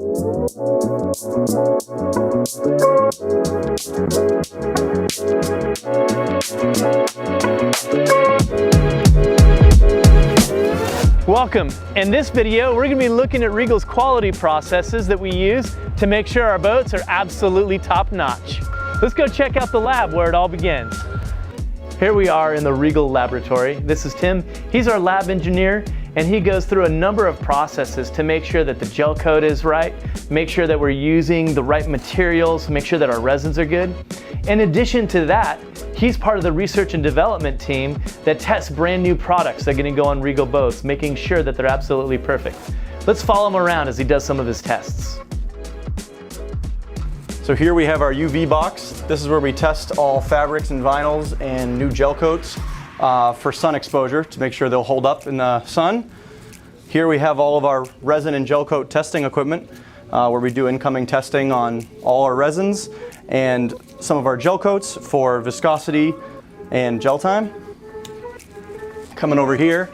Welcome. In this video, we're going to be looking at Regal's quality processes that we use to make sure our boats are absolutely top-notch. Let's go check out the lab where it all begins. Here we are in the Regal laboratory. This is Tim. He's our lab engineer, and he goes through a number of processes to make sure that the gel coat is right, make sure that we're using the right materials, make sure that our resins are good. In addition to that, he's part of the research and development team that tests brand new products that are going to go on Regal boats, making sure that they're absolutely perfect. Let's follow him around as he does some of his tests. So here we have our UV box. This is where we test all fabrics and vinyls and new gel coats for sun exposure to make sure they'll hold up in the sun. Here we have all of our resin and gel coat testing equipment where we do incoming testing on all our resins and some of our gel coats for viscosity and gel time. Coming over here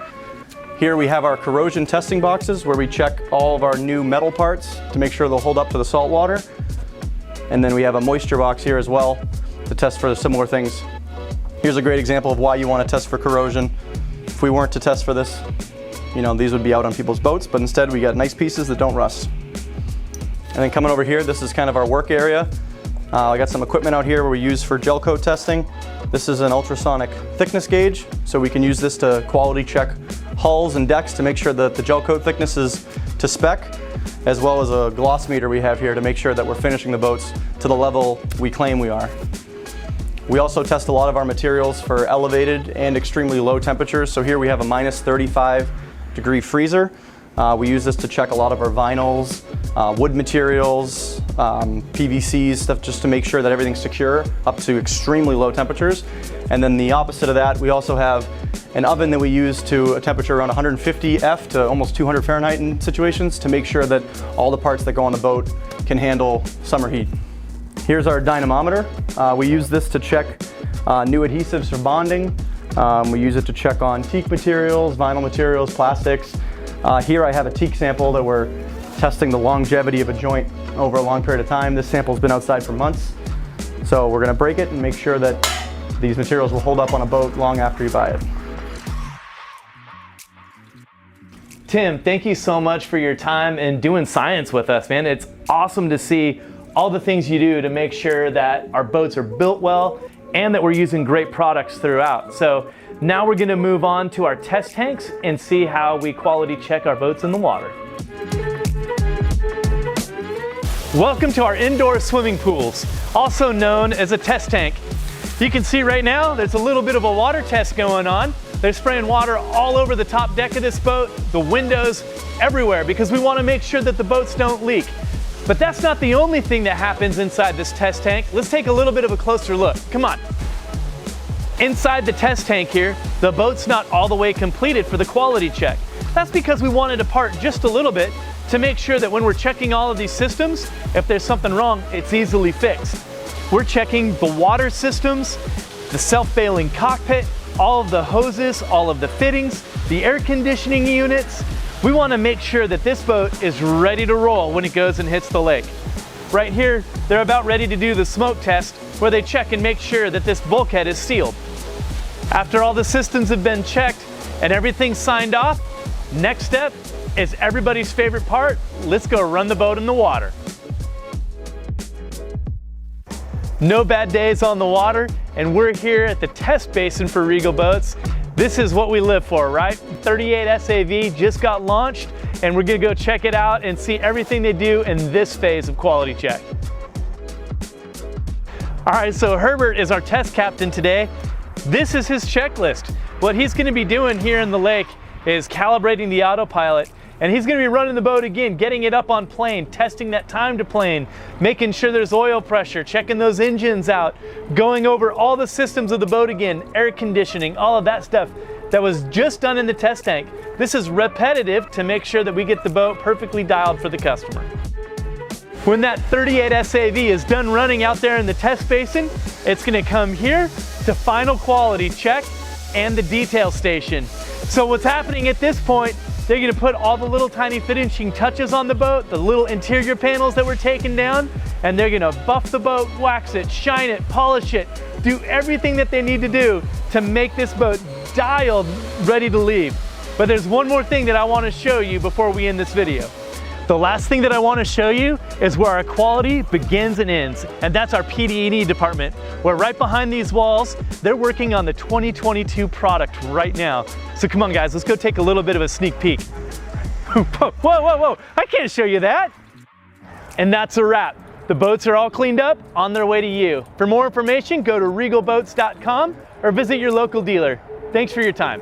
we have our corrosion testing boxes where we check all of our new metal parts to make sure they'll hold up to the salt water. And then we have a moisture box here as well to test for the similar things. Here's a great example of why you want to test for corrosion. If we weren't to test for this, these would be out on people's boats, but instead we got nice pieces that don't rust. And then coming over here, this is kind of our work area. I got some equipment out here where we use for gel coat testing. This is an ultrasonic thickness gauge, so we can use this to quality check hulls and decks to make sure that the gel coat thickness is to spec, as well as a gloss meter we have here to make sure that we're finishing the boats to the level we claim we are. We also test a lot of our materials for elevated and extremely low temperatures. So here we have a -35-degree freezer. We use this to check a lot of our vinyls, wood materials, PVCs, stuff just to make sure that everything's secure up to extremely low temperatures. And then the opposite of that, we also have an oven that we use to a temperature around 150 F to almost 200 Fahrenheit in situations to make sure that all the parts that go on the boat can handle summer heat. Here's our dynamometer. We use this to check new adhesives for bonding. We use it to check on teak materials, vinyl materials, plastics. Here I have a teak sample that we're testing the longevity of a joint over a long period of time. This sample's been outside for months. So we're going to break it and make sure that these materials will hold up on a boat long after you buy it. Tim, thank you so much for your time and doing science with us, man. It's awesome to see all the things you do to make sure that our boats are built well and that we're using great products throughout. So now we're going to move on to our test tanks and see how we quality check our boats in the water. Welcome to our indoor swimming pools, also known as a test tank. You can see right now there's a little bit of a water test going on. They're spraying water all over the top deck of this boat, the windows, everywhere, because we want to make sure that the boats don't leak. But that's not the only thing that happens inside this test tank. Let's take a little bit of a closer look. Come on. Inside the test tank here, the boat's not all the way completed for the quality check. That's because we wanted to part just a little bit to make sure that when we're checking all of these systems, if there's something wrong, it's easily fixed. We're checking the water systems, the self-bailing cockpit, all of the hoses, all of the fittings, the air conditioning units. We want to make sure that this boat is ready to roll when it goes and hits the lake. Right here, they're about ready to do the smoke test where they check and make sure that this bulkhead is sealed. After all the systems have been checked and everything's signed off, next step is everybody's favorite part. Let's go run the boat in the water. No bad days on the water, and we're here at the test basin for Regal boats. This is what we live for, right? 38 SAV just got launched, and we're gonna go check it out and see everything they do in this phase of quality check. All right, so Herbert is our test captain today. This is his checklist. What he's gonna be doing here in the lake is calibrating the autopilot, and he's gonna be running the boat again, getting it up on plane, testing that time to plane, making sure there's oil pressure, checking those engines out, going over all the systems of the boat again, air conditioning, all of that stuff that was just done in the test tank. This is repetitive to make sure that we get the boat perfectly dialed for the customer. When that 38 SAV is done running out there in the test basin, it's gonna come here to final quality check and the detail station. So what's happening at this point They're gonna put all the little tiny finishing touches on the boat, the little interior panels that were taken down, and they're gonna buff the boat, wax it, shine it, polish it, do everything that they need to do to make this boat dialed, ready to leave. But there's one more thing that I wanna show you before we end this video. The last thing that I want to show you is where our quality begins and ends, and that's our PD&E department, where right behind these walls, they're working on the 2022 product right now. So come on guys, let's go take a little bit of a sneak peek. Whoa, whoa, whoa, I can't show you that. And that's a wrap. The boats are all cleaned up, on their way to you. For more information, go to regalboats.com or visit your local dealer. Thanks for your time.